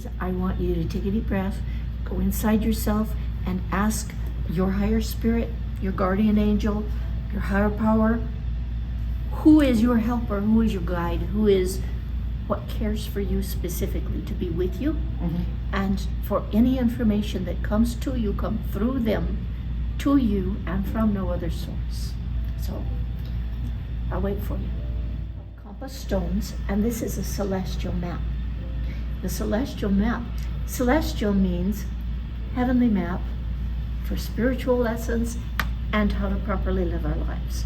is I want you to take a deep breath, go inside yourself, and ask your higher spirit, your guardian angel, your higher power, who is your helper, who is your guide, who is what cares for you specifically to be with you, and for any information that comes to you, come through them to you and from no other source. So I'll wait for you. Compass stones, and this is a celestial map. The celestial map, celestial means heavenly map for spiritual lessons and how to properly live our lives.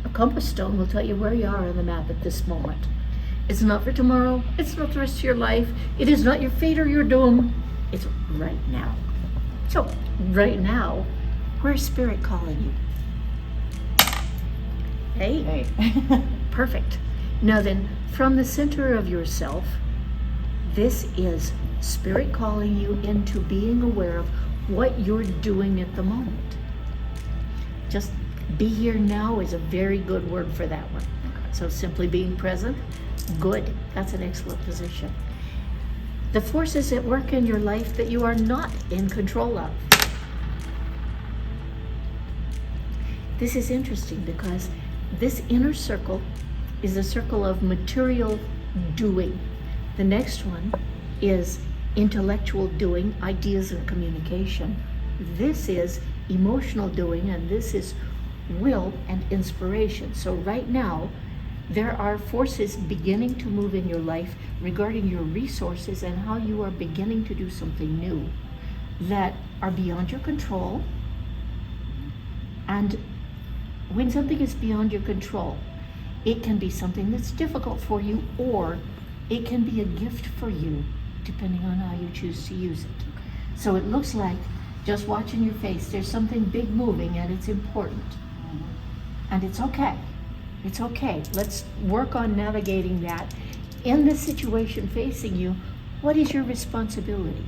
A compass stone will tell you where you are on the map at this moment. It's not for tomorrow, it's not the rest of your life, it is not your fate or your doom, it's right now. So, right now, where's Spirit calling you? Hey. Perfect. Now then, from the center of yourself, this is Spirit calling you into being aware of what you're doing at the moment. Just be here now is a very good word for that one. So simply being present, good. That's an excellent position. The forces at work in your life that you are not in control of. This is interesting because this inner circle is a circle of material doing. The next one is intellectual doing, ideas and communication. This is emotional doing, and this is will and inspiration. So right now, there are forces beginning to move in your life regarding your resources and how you are beginning to do something new that are beyond your control. And when something is beyond your control, it can be something that's difficult for you, or it can be a gift for you, depending on how you choose to use it. So it looks like, just watching your face, there's something big moving and it's important. And it's okay. It's okay. Let's work on navigating that. In the situation facing you, what is your responsibility?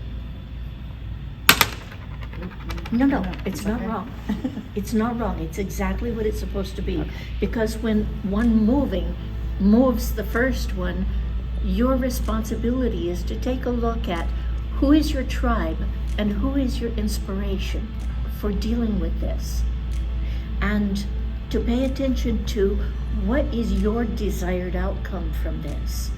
No, it's not wrong. It's not wrong. It's exactly what it's supposed to be. Because when one moving moves the first one, your responsibility is to take a look at who is your tribe and who is your inspiration for dealing with this. And to pay attention to what is your desired outcome from this.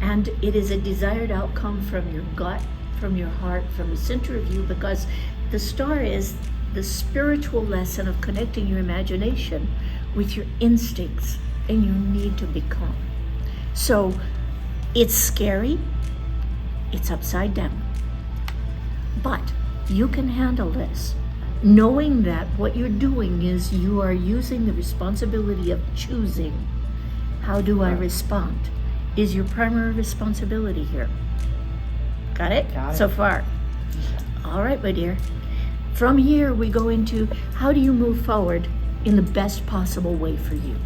And it is a desired outcome from your gut, from your heart, from the center of you, because the star is the spiritual lesson of connecting your imagination with your instincts and your need to become. So it's scary, it's upside down, but you can handle this, knowing that what you're doing is you are using the responsibility of choosing. How do I respond? Is your primary responsibility here. Got it? Got it. So far? All right, my dear. From here, we go into how do you move forward in the best possible way for you?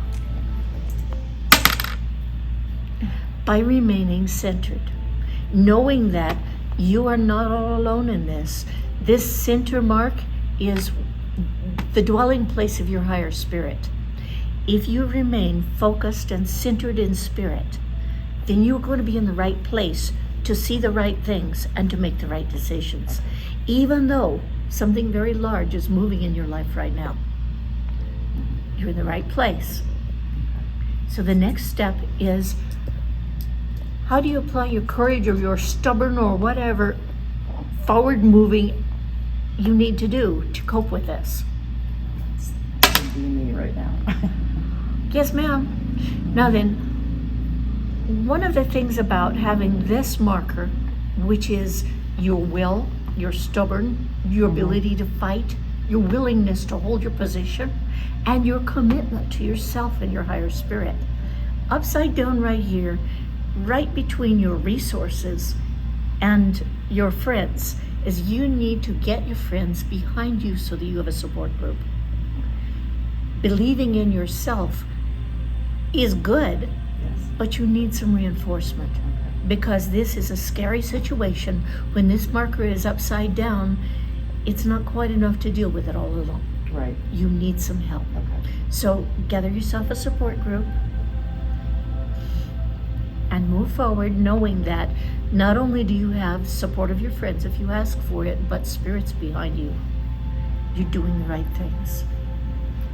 By remaining centered, knowing that you are not all alone in this. This center mark is the dwelling place of your higher spirit. If you remain focused and centered in spirit, then you're going to be in the right place to see the right things and to make the right decisions, even though something very large is moving in your life right now. You're in the right place. So the next step is, how do you apply your courage or your stubborn or whatever forward moving you need to do to cope with this? Be me right now. Yes, ma'am. Now then, one of the things about having this marker, which is your will, your stubborn, your ability to fight, your willingness to hold your position, and your commitment to yourself and your higher spirit. Upside down right here, right between your resources and your friends, is you need to get your friends behind you so that you have a support group. Believing in yourself is good, but you need some reinforcement, because this is a scary situation. When this marker is upside down, it's not quite enough to deal with it all alone. Right. You need some help. Okay. So gather yourself a support group. and move forward knowing that not only do you have support of your friends if you ask for it, but Spirit's behind you. You're doing the right things.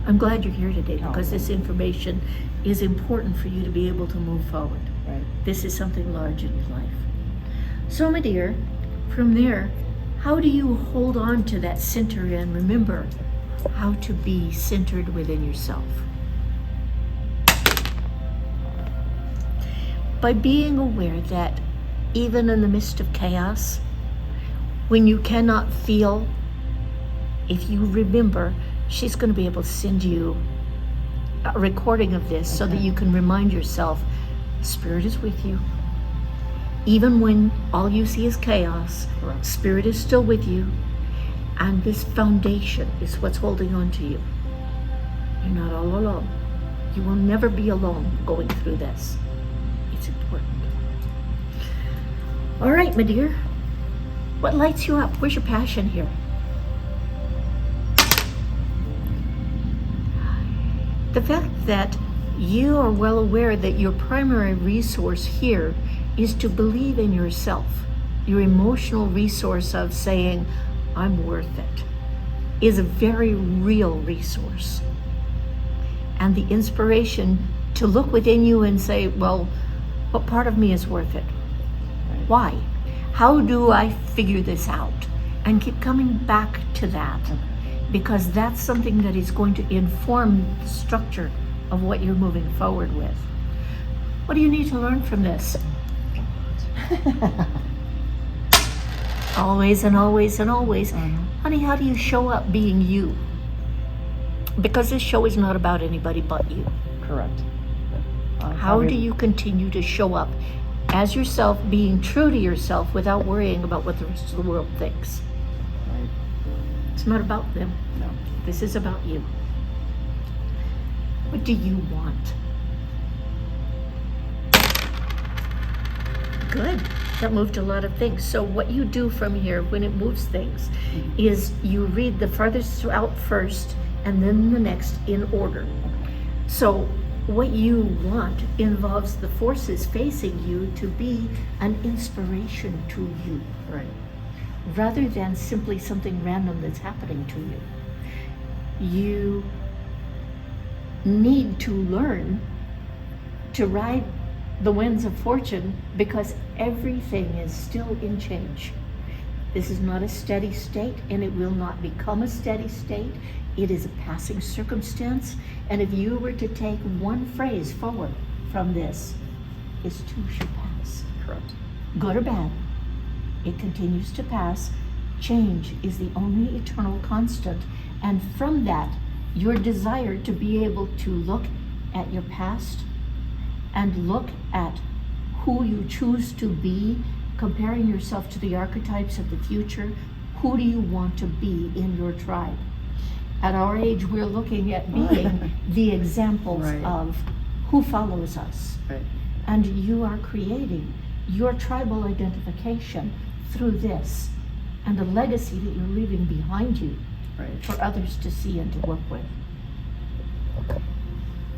I'm glad you're here today because this information is important for you to be able to move forward. Right. This is something large in your life. So, my dear, from there, how do you hold on to that center and remember how to be centered within yourself? By being aware that even in the midst of chaos, when you cannot feel, if you remember, she's going to be able to send you a recording of this so that you can remind yourself, Spirit is with you. Even when all you see is chaos, Correct. Spirit is still with you. And this foundation is what's holding on to you. You're not all alone. You will never be alone going through this. It's important. All right, my dear. What lights you up? Where's your passion here? The fact that you are well aware that your primary resource here is to believe in yourself. Your emotional resource of saying, I'm worth it, is a very real resource. And the inspiration to look within you and say, well, what part of me is worth it? Right. Why? How do I figure this out? And keep coming back to that, because that's something that is going to inform the structure of what you're moving forward with. What do you need to learn from this? Always and always and always. Honey, how do you show up being you? Because this show is not about anybody but you. Correct. How do you continue to show up as yourself, being true to yourself without worrying about what the rest of the world thinks? Right. It's not about them. No. This is about you. What do you want? Good. That moved a lot of things. So what you do from here when it moves things is you read the farthest out first and then the next in order. So what you want involves the forces facing you to be an inspiration to you. Right. Rather than simply something random that's happening to you. You need to learn to ride the winds of fortune because everything is still in change. This is not a steady state and it will not become a steady state. It is a passing circumstance. And if you were to take one phrase forward from this, this too shall pass. Correct. Good or bad, it continues to pass. Change is the only eternal constant. And from that, your desire to be able to look at your past and look at who you choose to be, comparing yourself to the archetypes of the future. Who do you want to be in your tribe? At our age, we're looking at being the examples Right. of who follows us. Right. And you are creating your tribal identification through this and the legacy that you're leaving behind you Right. for others to see and to work with.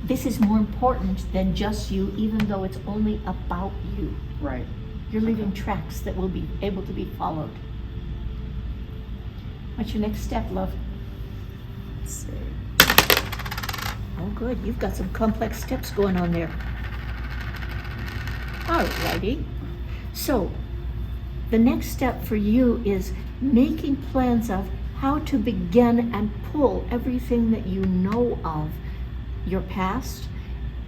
This is more important than just you, even though it's only about you. Right. You're leaving tracks that will be able to be followed. What's your next step, love? Let's see. Oh, good. You've got some complex steps going on there. All righty. So, the next step for you is making plans of how to begin and pull everything that you know of your past.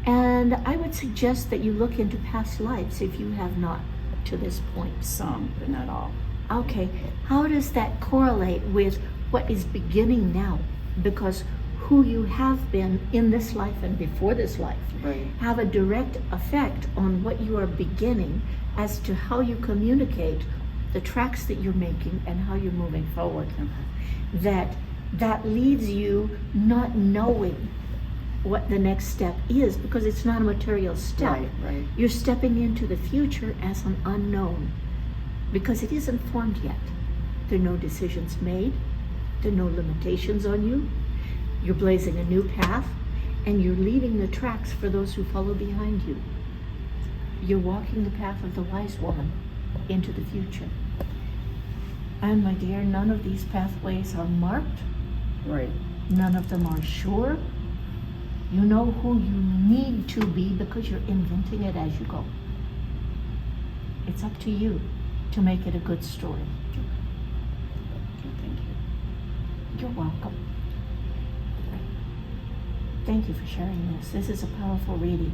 And I would suggest that you look into past lives if you have not to this point. Some, but not all. Okay, how does that correlate with what is beginning now? Because who you have been in this life and before this life Right. have a direct effect on what you are beginning as to how you communicate the tracks that you're making and how you're moving forward. That leaves you not knowing what the next step is because it's not a material step. Right. Right. You're stepping into the future as an unknown because it isn't formed yet. There are no decisions made. There are no limitations on you. You're blazing a new path and you're leaving the tracks for those who follow behind you. You're walking the path of the wise woman into the future. And my dear, none of these pathways are marked. Right. None of them are sure. You know who you need to be because you're inventing it as you go. It's up to you to make it a good story. Okay, thank you. You're welcome. Thank you for sharing this. This is a powerful reading.